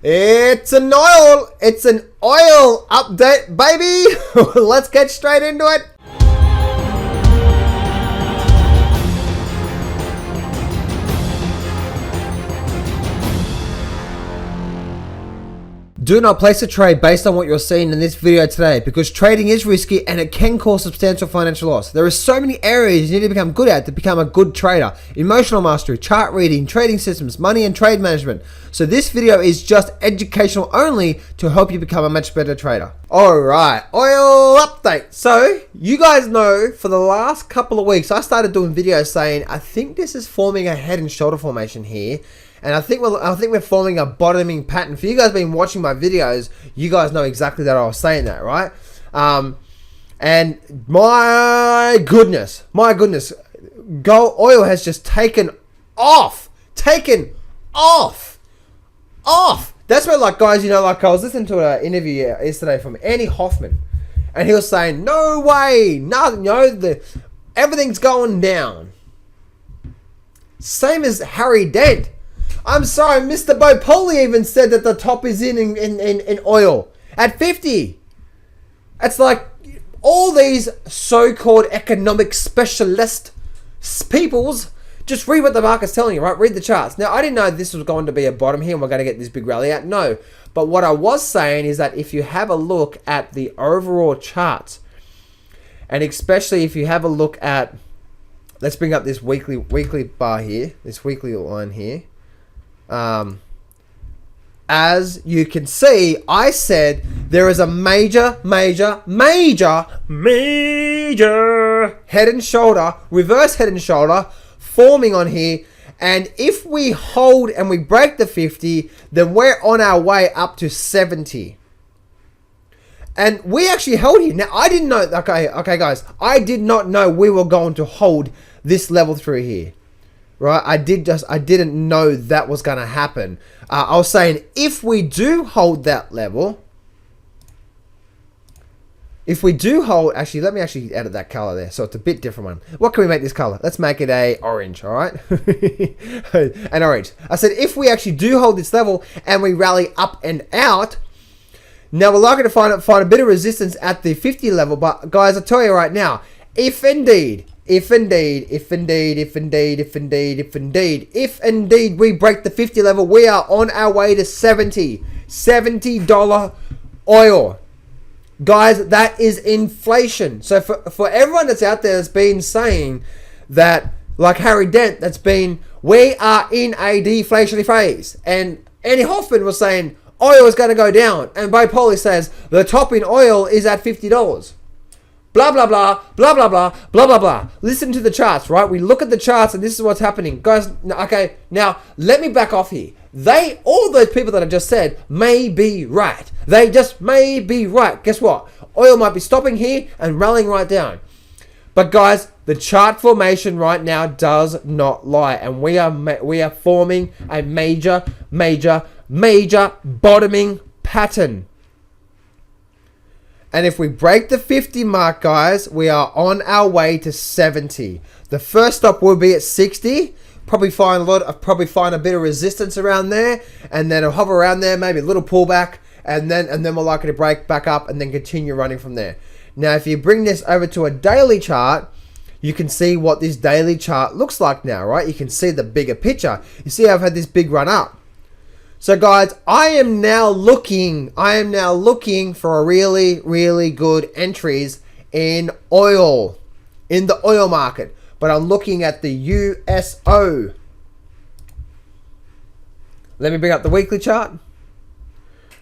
It's an oil update, baby. Let's get straight into it. Do not place a trade based on what you're seeing in this video today, because trading is risky and it can cause substantial financial loss. There are so many areas you need to become good at to become a good trader. Emotional mastery, chart reading, trading systems, money and trade management. So this video is just educational only to help you become a much better trader. Alright, oil update. So you guys know for the last couple of weeks I started doing videos saying I think this is forming a head and shoulder formation here. And I think we're forming a bottoming pattern. For you guys been watching my videos, you guys know exactly that I was saying that, right? And my goodness, gold oil has just taken off. That's where, like, guys, you know, like I was listening to an interview yesterday from Andy Hoffman, and he was saying, no way, everything's going down. Same as Harry Dent. I'm sorry, Mr. Polny even said that the top is in oil at 50. It's like all these so-called economic specialist peoples just read what the market's telling you, right? Read the charts. Now, I didn't know this was going to be a bottom here and we're going to get this big rally out. No. But what I was saying is that if you have a look at the overall charts, and especially if you have a look at, let's bring up this weekly bar here, this weekly line here. As you can see, I said there is a major head and shoulder, reverse head and shoulder forming on here. And if we hold and we break the 50, then we're on our way up to 70. And we actually held here. Now, I didn't know, okay guys, I did not know we were going to hold this level through here. Right, I didn't know that was going to happen. I was saying if we do hold that level, actually, let me actually edit that color there, so it's a bit different one. What can we make this color? Let's make it a orange, all right? An orange. I said if we actually do hold this level and we rally up and out, now we're likely to find a bit of resistance at the 50 level. But guys, I tell you right now, if indeed we break the 50 level, we are on our way to $70 oil. Guys, that is inflation. So for everyone that's out there that's been saying that, like Harry Dent, we are in a deflationary phase. And Andy Hoffman was saying oil is going to go down. And Bo Polly says the top in oil is at $50. Blah, blah, blah, blah, blah, blah, blah, blah, blah. Listen to the charts, right? We look at the charts and this is what's happening. Guys, okay, now let me back off here. All those people that I just said may be right. They just may be right. Guess what? Oil might be stopping here and rallying right down. But guys, the chart formation right now does not lie. And we are forming a major bottoming pattern. And if we break the 50 mark, guys, we are on our way to 70. The first stop will be at 60. Probably find a bit of resistance around there, and then it'll hover around there, maybe a little pullback, and then we're likely to break back up and then continue running from there. Now, if you bring this over to a daily chart, you can see what this daily chart looks like now, right? You can see the bigger picture. You see I've had this big run up. So guys, I am now looking for a really good entries in oil, in the oil market. But I'm looking at the USO. Let me bring up the weekly chart.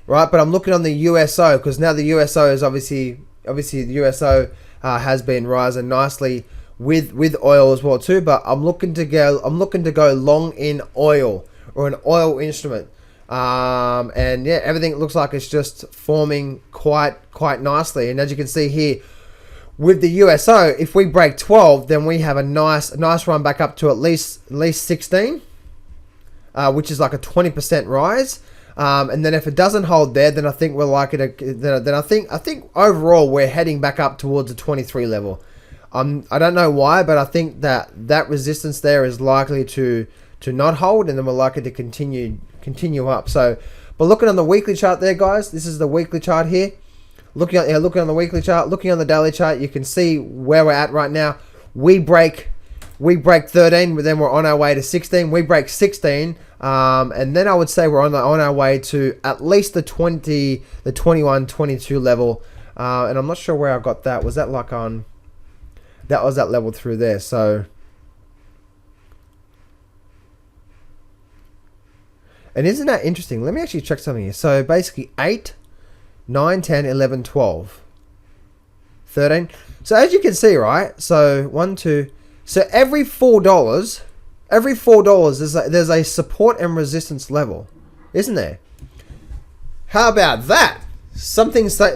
Right, but I'm looking on the USO because now the USO is obviously the USO has been rising nicely with oil as well too. But I'm looking to go long in oil or an oil instrument. And yeah, everything looks like it's just forming quite nicely. And as you can see here with the USO, if we break 12, then we have a nice run back up to at least 16, which is like a 20% rise. And then if it doesn't hold there, then I think we're likely to. Then I think overall we're heading back up towards the 23 level. I don't know why, but I think that resistance there is likely to not hold, and then we're likely to continue up. So But looking on the weekly chart there, guys, this is the weekly chart here. Looking on the weekly chart, looking on the daily chart, you can see where we're at right now. We break 13, but then we're on our way to 16. We break 16, and then I would say we're on our way to at least the 20, the 21, 22 level. And I'm not sure where I got that. Was that like on? That was that level through there. So, and isn't that interesting? Let me actually check something here. So basically 8, 9, 10, 11, 12, 13. So as you can see, right? So 1, 2. So every $4, there's a support and resistance level, isn't there? How about that?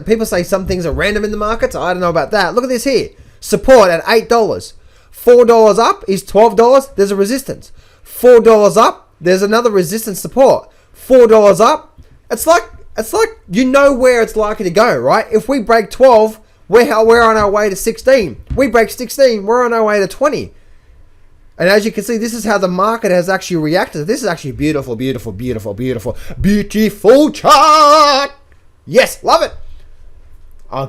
People say some things are random in the markets. I don't know about that. Look at this here. Support at $8. $4 up is $12. There's a resistance. $4 up, there's another resistance support. $4 up, it's like you know where it's likely to go, right? If we break 12, we're on our way to 16. We break 16, we're on our way to 20. And as you can see, this is how the market has actually reacted. This is actually beautiful, beautiful, beautiful, beautiful, beautiful chart. Yes, love it.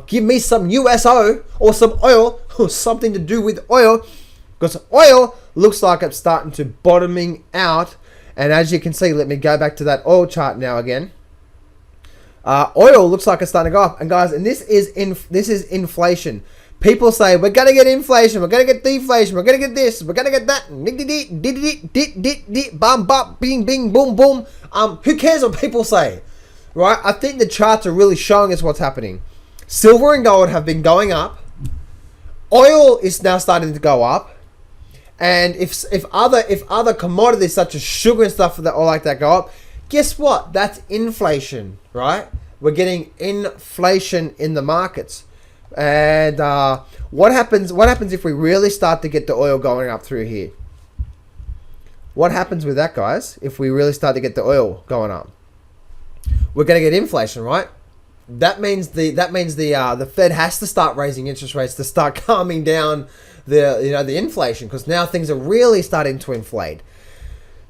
Give me some USO or some oil or something to do with oil, because oil looks like it's starting to bottoming out. And as you can see, let me go back to that oil chart now again. Oil looks like it's starting to go up, and guys, and this is inflation. People say we're gonna get inflation, we're gonna get deflation, we're gonna get this, we're gonna get that. Bum bum, bing bing, boom boom. Who cares what people say, right? I think the charts are really showing us what's happening. Silver and gold have been going up. Oil is now starting to go up, and if other commodities such as sugar and stuff that or like that go up, guess what? That's inflation, right? We're getting inflation in the markets. And what happens if we really start to get the oil going up through here? What happens with that, guys? If we really start to get the oil going up, we're going to get inflation, right? That means the Fed has to start raising interest rates to start calming down the inflation, because now things are really starting to inflate.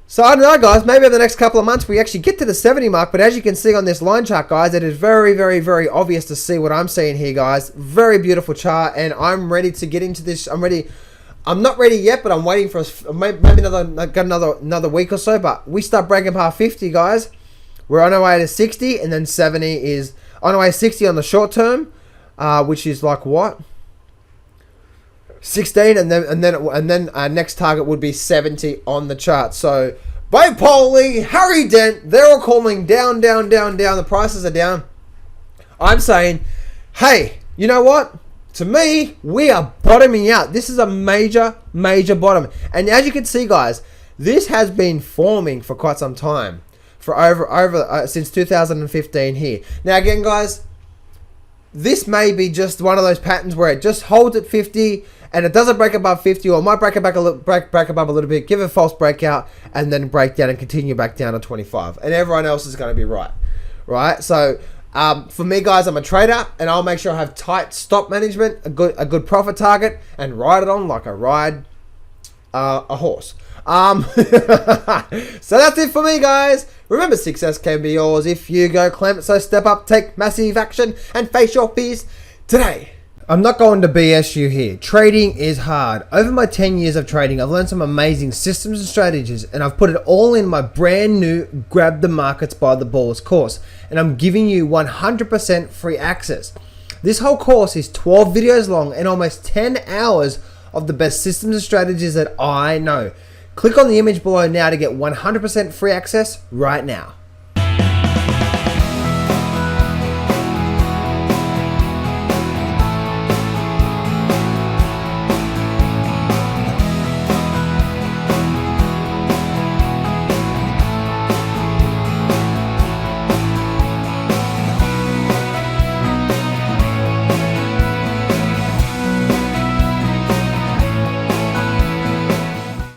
So I don't know, guys, maybe over the next couple of months we actually get to the 70 mark, but as you can see on this line chart, guys, it is very, very, very obvious to see what I'm seeing here, guys. Very beautiful chart, and I'm ready to get into this. I'm ready. I'm not ready yet, but I'm waiting for maybe another week or so, but we start breaking past 50, guys. We're on our way to 60, and then 70 is on our way to 60 on the short term, which is like what? 16, and then our next target would be 70 on the chart. So by Polny, Harry Dent, they're all calling down, down, down, down. The prices are down. I'm saying, hey, you know what? To me, we are bottoming out. This is a major, major bottom. And as you can see, guys, this has been forming for quite some time, for over since 2015 here. Now again, guys, this may be just one of those patterns where it just holds at 50 and it doesn't break above 50, or might break above a little bit, give a false breakout, and then break down and continue back down to 25. And everyone else is going to be right? So for me, guys, I'm a trader, and I'll make sure I have tight stop management, a good profit target, and ride it on like I ride a horse. So that's it for me, guys. Remember, success can be yours if you go claim it. So step up, take massive action, and face your fears today. I'm not going to BS you here. Trading is hard. Over my 10 years of trading, I've learned some amazing systems and strategies, and I've put it all in my brand new Grab the Markets by the Balls course, and I'm giving you 100% free access. This whole course is 12 videos long and almost 10 hours of the best systems and strategies that I know. Click on the image below now to get 100% free access right now.